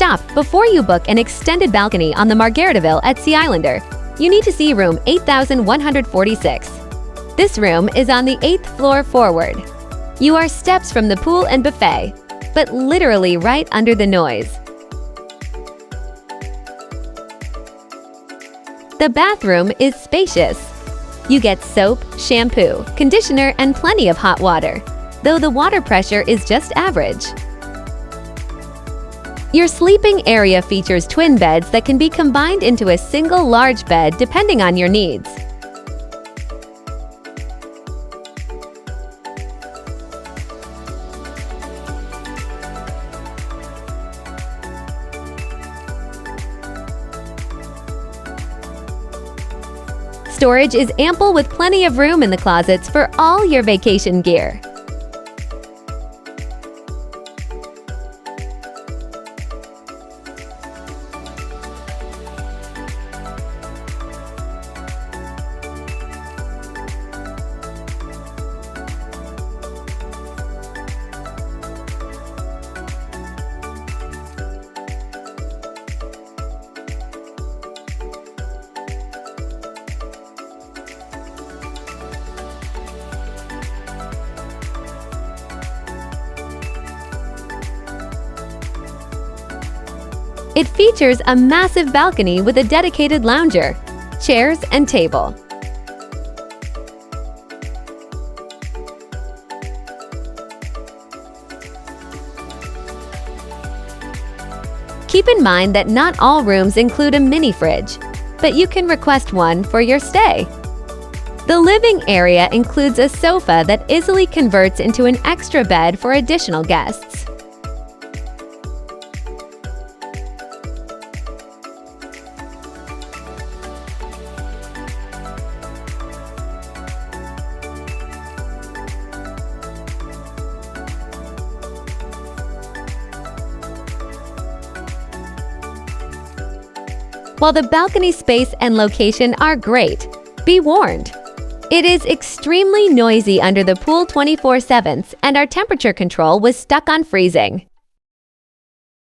Stop before you book an extended balcony on the Margaritaville at Sea Islander. You need to see room 8146. This room is on the 8th floor forward. You are steps from the pool and buffet, but literally right under the noise. The bathroom is spacious. You get soap, shampoo, conditioner, and plenty of hot water, though the water pressure is just average. Your sleeping area features twin beds that can be combined into a single large bed depending on your needs. Storage is ample with plenty of room in the closets for all your vacation gear. It features a massive balcony with a dedicated lounger, chairs, and table. Keep in mind that not all rooms include a mini fridge, but you can request one for your stay. The living area includes a sofa that easily converts into an extra bed for additional guests. While the balcony space and location are great, be warned. It is extremely noisy under the pool 24/7, and our temperature control was stuck on freezing.